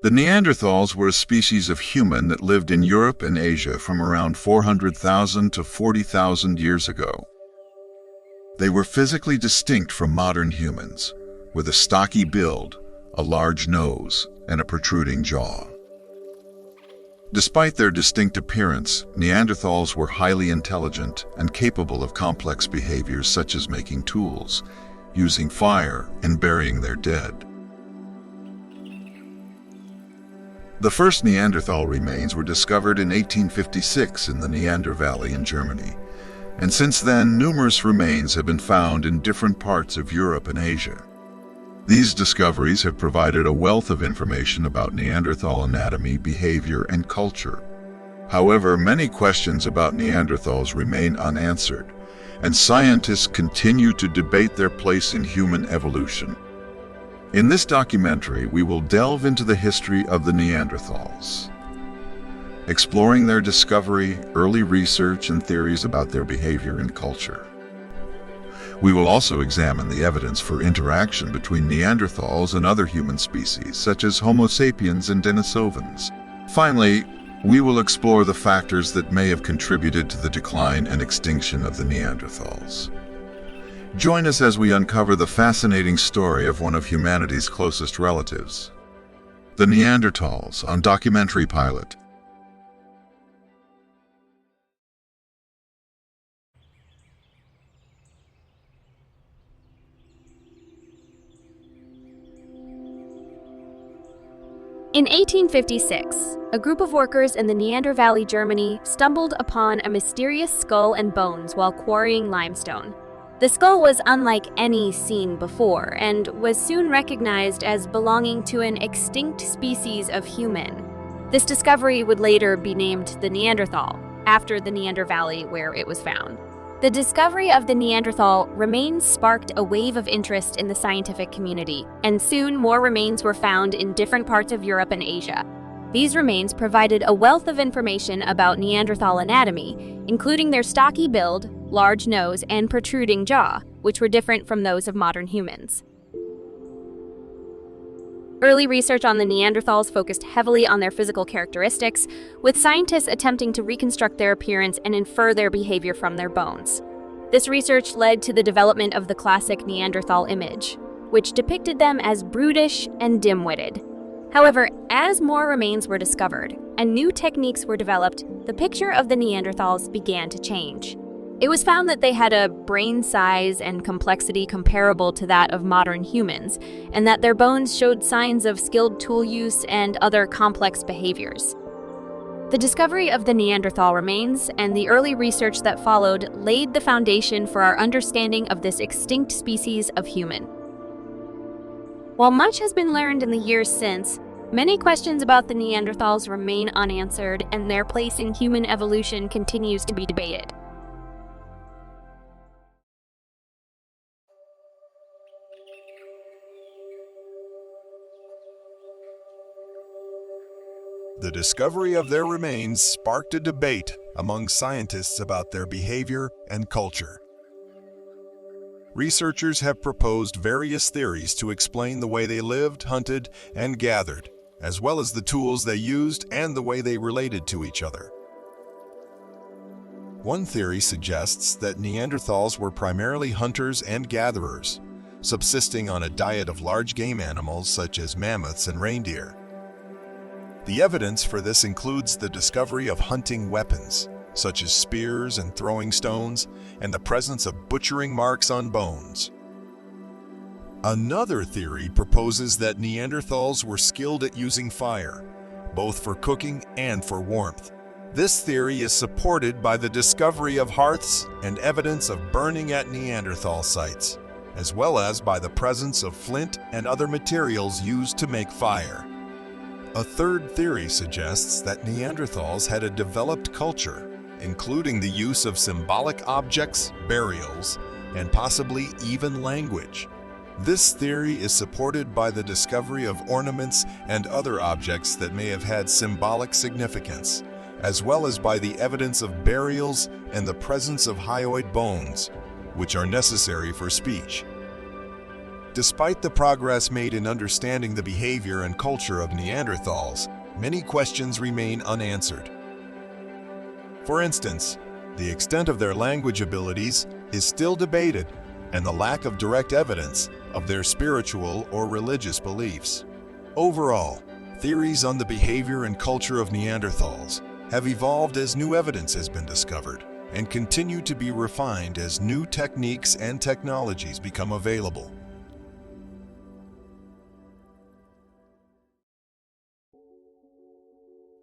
The Neanderthals were a species of human that lived in Europe and Asia from around 400,000 to 40,000 years ago. They were physically distinct from modern humans, with a stocky build, a large nose, and a protruding jaw. Despite their distinct appearance, Neanderthals were highly intelligent and capable of complex behaviors such as making tools, using fire, and burying their dead. The first Neanderthal remains were discovered in 1856 in the Neander Valley in Germany, and since then numerous remains have been found in different parts of Europe and Asia. These discoveries have provided a wealth of information about Neanderthal anatomy, behavior, and culture. However, many questions about Neanderthals remain unanswered, and scientists continue to debate their place in human evolution. In this documentary, we will delve into the history of the Neanderthals, exploring their discovery, early research, and theories about their behavior and culture. We will also examine the evidence for interaction between Neanderthals and other human species, such as Homo sapiens and Denisovans. Finally, we will explore the factors that may have contributed to the decline and extinction of the Neanderthals. Join us as we uncover the fascinating story of one of humanity's closest relatives, the Neanderthals, on Documentary Pilot. In 1856, a group of workers in the Neander Valley, Germany, stumbled upon a mysterious skull and bones while quarrying limestone. The skull was unlike any seen before and was soon recognized as belonging to an extinct species of human. This discovery would later be named the Neanderthal, after the Neander Valley where it was found. The discovery of the Neanderthal remains sparked a wave of interest in the scientific community, and soon more remains were found in different parts of Europe and Asia. These remains provided a wealth of information about Neanderthal anatomy, including their stocky build, large nose, and protruding jaw, which were different from those of modern humans. Early research on the Neanderthals focused heavily on their physical characteristics, with scientists attempting to reconstruct their appearance and infer their behavior from their bones. This research led to the development of the classic Neanderthal image, which depicted them as brutish and dim-witted. However, as more remains were discovered and new techniques were developed, the picture of the Neanderthals began to change. It was found that they had a brain size and complexity comparable to that of modern humans, and that their bones showed signs of skilled tool use and other complex behaviors. The discovery of the Neanderthal remains and the early research that followed laid the foundation for our understanding of this extinct species of human. While much has been learned in the years since, many questions about the Neanderthals remain unanswered, and their place in human evolution continues to be debated. The discovery of their remains sparked a debate among scientists about their behavior and culture. Researchers have proposed various theories to explain the way they lived, hunted, and gathered, as well as the tools they used and the way they related to each other. One theory suggests that Neanderthals were primarily hunters and gatherers, subsisting on a diet of large game animals such as mammoths and reindeer. The evidence for this includes the discovery of hunting weapons, such as spears and throwing stones, and the presence of butchering marks on bones. Another theory proposes that Neanderthals were skilled at using fire, both for cooking and for warmth. This theory is supported by the discovery of hearths and evidence of burning at Neanderthal sites, as well as by the presence of flint and other materials used to make fire. A third theory suggests that Neanderthals had a developed culture, including the use of symbolic objects, burials, and possibly even language. This theory is supported by the discovery of ornaments and other objects that may have had symbolic significance, as well as by the evidence of burials and the presence of hyoid bones, which are necessary for speech. Despite the progress made in understanding the behavior and culture of Neanderthals, many questions remain unanswered. For instance, the extent of their language abilities is still debated, and the lack of direct evidence of their spiritual or religious beliefs. Overall, theories on the behavior and culture of Neanderthals have evolved as new evidence has been discovered and continue to be refined as new techniques and technologies become available.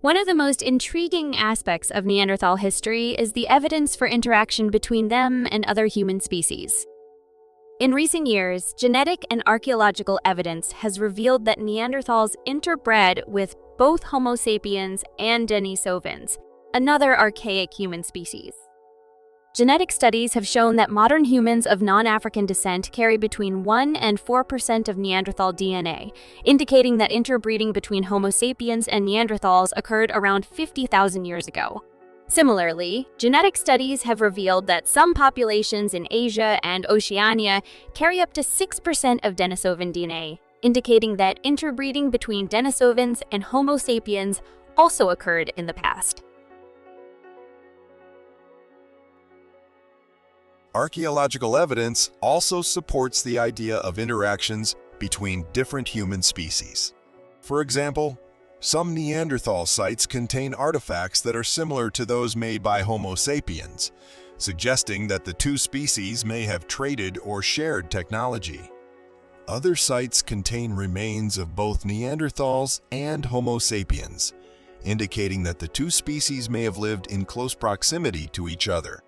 One of the most intriguing aspects of Neanderthal history is the evidence for interaction between them and other human species. In recent years, genetic and archaeological evidence has revealed that Neanderthals interbred with both Homo sapiens and Denisovans, another archaic human species. Genetic studies have shown that modern humans of non-African descent carry between 1% and 4% of Neanderthal DNA, indicating that interbreeding between Homo sapiens and Neanderthals occurred around 50,000 years ago. Similarly, genetic studies have revealed that some populations in Asia and Oceania carry up to 6% of Denisovan DNA, indicating that interbreeding between Denisovans and Homo sapiens also occurred in the past. Archaeological evidence also supports the idea of interactions between different human species. For example, some Neanderthal sites contain artifacts that are similar to those made by Homo sapiens, suggesting that the two species may have traded or shared technology. Other sites contain remains of both Neanderthals and Homo sapiens, indicating that the two species may have lived in close proximity to each other.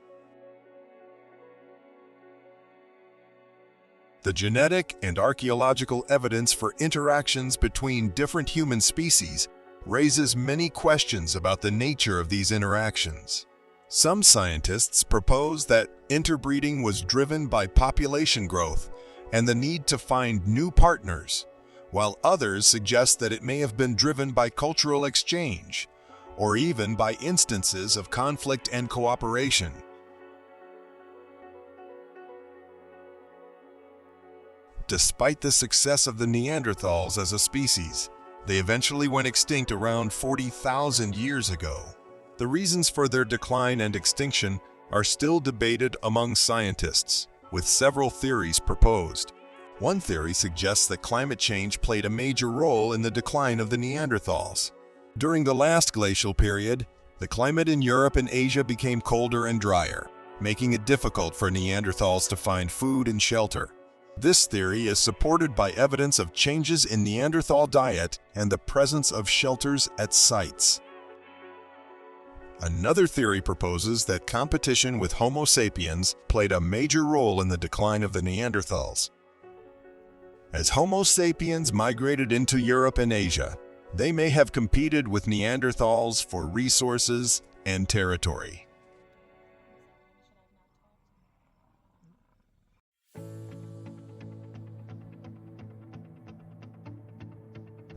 The genetic and archaeological evidence for interactions between different human species raises many questions about the nature of these interactions. Some scientists propose that interbreeding was driven by population growth and the need to find new partners, while others suggest that it may have been driven by cultural exchange, or even by instances of conflict and cooperation. Despite the success of the Neanderthals as a species, they eventually went extinct around 40,000 years ago. The reasons for their decline and extinction are still debated among scientists, with several theories proposed. One theory suggests that climate change played a major role in the decline of the Neanderthals. During the last glacial period, the climate in Europe and Asia became colder and drier, making it difficult for Neanderthals to find food and shelter. This theory is supported by evidence of changes in Neanderthal diet and the presence of shelters at sites. Another theory proposes that competition with Homo sapiens played a major role in the decline of the Neanderthals. As Homo sapiens migrated into Europe and Asia, they may have competed with Neanderthals for resources and territory.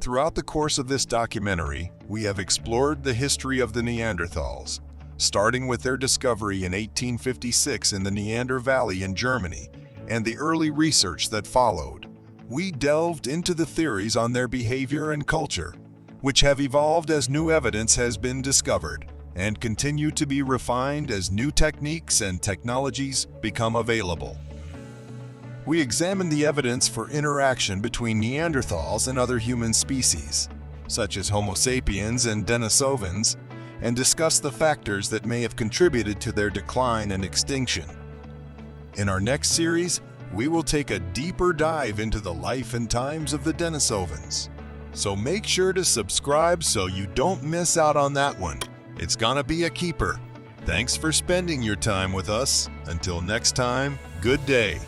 Throughout the course of this documentary, we have explored the history of the Neanderthals, starting with their discovery in 1856 in the Neander Valley in Germany and the early research that followed. We delved into the theories on their behavior and culture, which have evolved as new evidence has been discovered and continue to be refined as new techniques and technologies become available. We examined the evidence for interaction between Neanderthals and other human species, such as Homo sapiens and Denisovans, and discussed the factors that may have contributed to their decline and extinction. In our next series, we will take a deeper dive into the life and times of the Denisovans. So make sure to subscribe so you don't miss out on that one. It's gonna be a keeper. Thanks for spending your time with us. Until next time, good day.